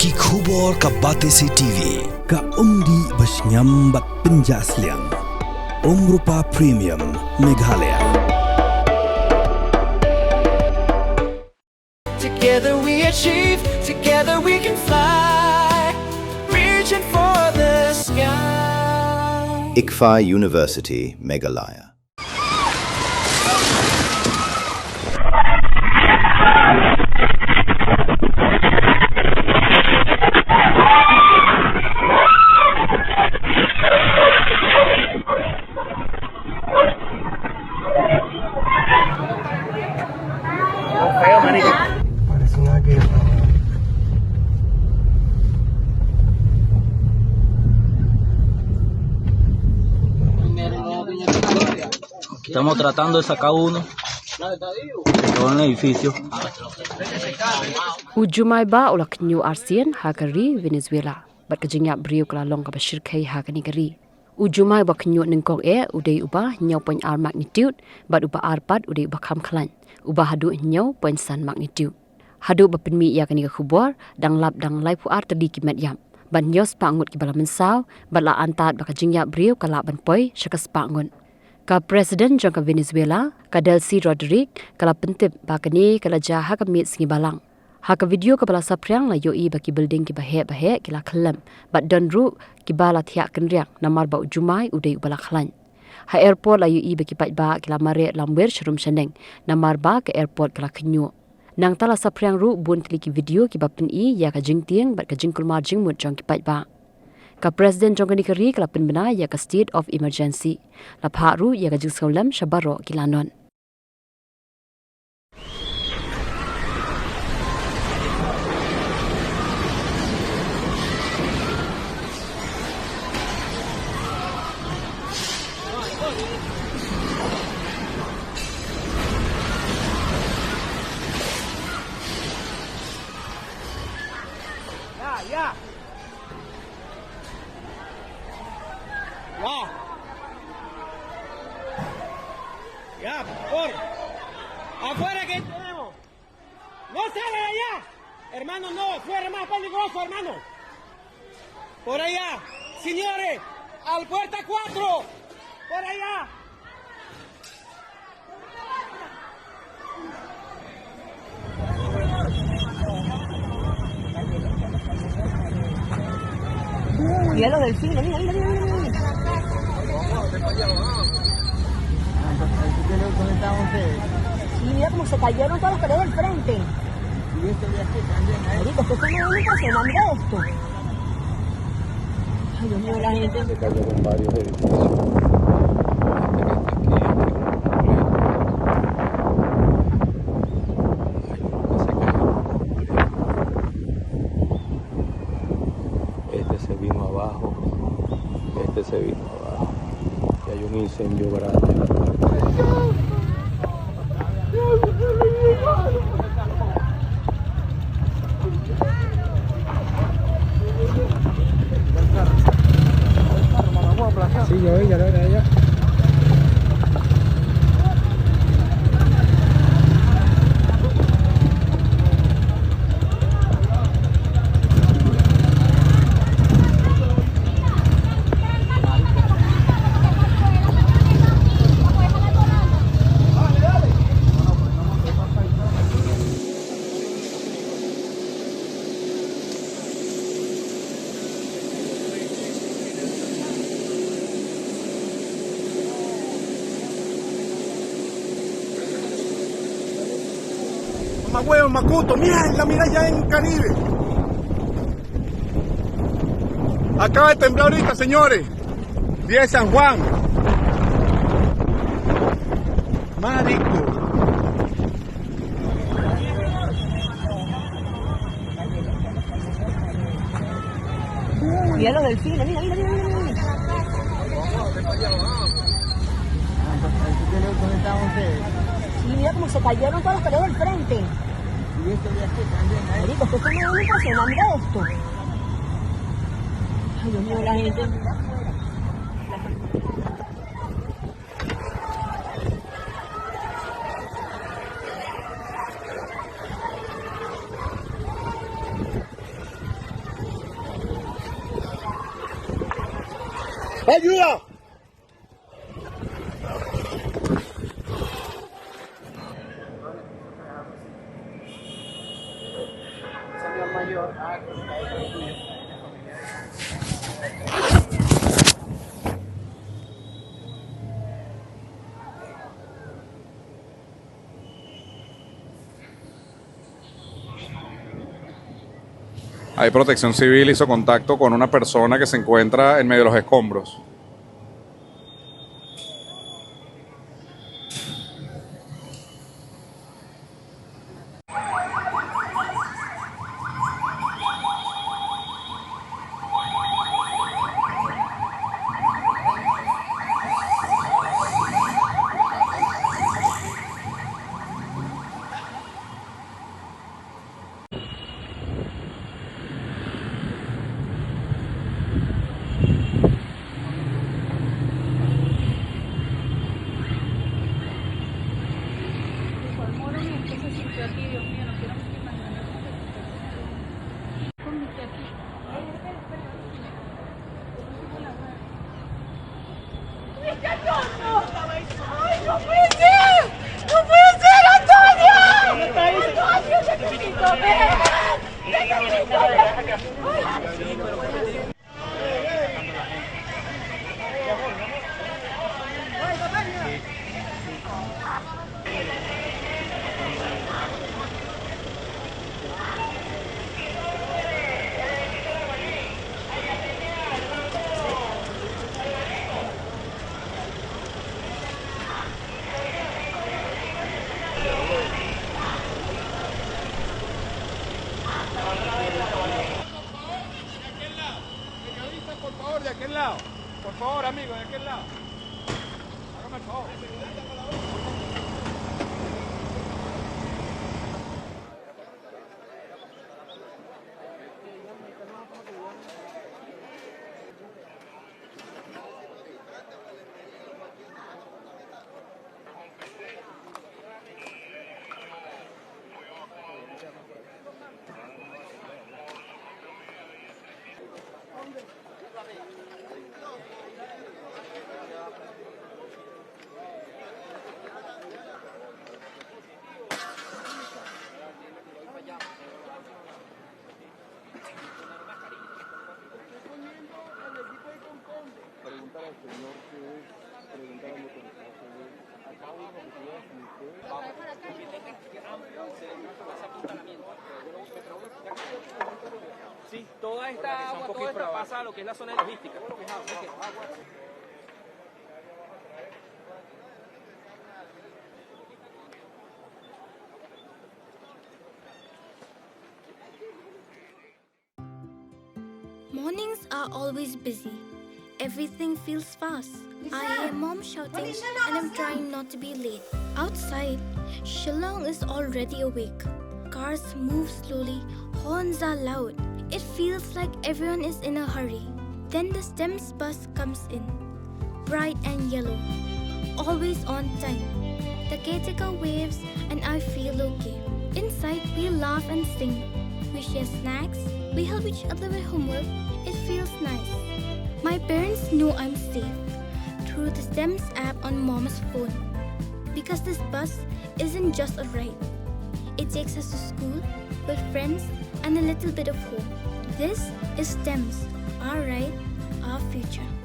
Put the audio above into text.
Bagi khubor ka Batesi TV. Ka umdi basnyam bat penjaslian. Rupa Premium Meghalaya. Together we achieve, together we can fly, reaching for the sky. ICFA University, Meghalaya. Parece una guerra. Estamos tratando de sacar uno que quedó en el edificio. Ujumai ba olak New Arsian Hakari Venezuela. Berkejingnya beriu kelalong ke Bashir Kai Hakani Gari. Ujumai ba kenyu nengkong udai ubah nyau poin R magnitude bat ubah R4 udai ubah kam klan. Ubah hadu nyau poin san magnitude. Hadu ba penmi ya kani ke khubor dang lap dang lai pu R tadi kimet yam. Ban nyos pangut ki bala mensau bat la antat berkejingnya beriu kala ban poi syakas pangun. Ka Presiden jangka Venezuela, ka Delcy Rodriguez, kala pentip bakani kala jaha ka mit singi balang. Haka video kepala sapriang la yoi baki building ki bahe kila kelam, bat don ru ki bala tiak kenriang namar ba ujumai udai ubala klan. Ha airport la yoi baki pat ba kila mare lamber syarum syaneng, namar ba ke airport kila kenyu. Nang tala sapriang ru bun teliki video ki bapin i ya ka jingtiang bat ka jingkul marjing mut jang ki pat ba. Ka Presiden jangka nikeri kala penbena ya ka state of emergency. La pharu ya ka jingsolam syabaro kilanon. Ya, por afuera que tenemos. No sale de allá. Hermano, no, fuera más peligroso, hermano. Por allá, señores, al puerta 4. Por allá. Mira lo del cine, mira. Y mira cómo se cayeron todos los que del frente. Y esto de aquí también, Marico, esto no es impresionante, mira esto. Ay, Dios mío, la gente. Se cayó con varios edificios. Este se vino abajo. Y hay un incendio grande en la parte. Sí, yo vi, ya lo era ella. Huevo, Macuto, mira ya en Caribe. Acaba de temblar ahorita, señores. Día de San Juan. Marico. Mira lo del cine, mira. Y mira cómo se cayeron todos los que del frente. Y esto de aquí también, Marico, esto no es impresionante, mira esto. Ay, Dios mío, la gente. ¡Ayuda! Ahí Protección Civil hizo contacto con una persona que se encuentra en medio de los escombros. Por favor, amigo, de aquel lado. Hágame el favor. Sí, toda esta agua, toda esta pasa a lo que es la zona de logística. Mornings are always busy. Everything feels fast. I hear mom shouting and I'm trying not to be late. Outside, Shillong is already awake. Cars move slowly, horns are loud. It feels like everyone is in a hurry. Then the STEMS bus comes in, bright and yellow, always on time. The caretaker waves and I feel okay. Inside, we laugh and sing. We share snacks, we help each other with homework. It feels nice. My parents know I'm safe through the STEMS app on mom's phone. Because this bus isn't just a ride. It takes us to school with friends and a little bit of hope. This is STEMS, our ride, our future.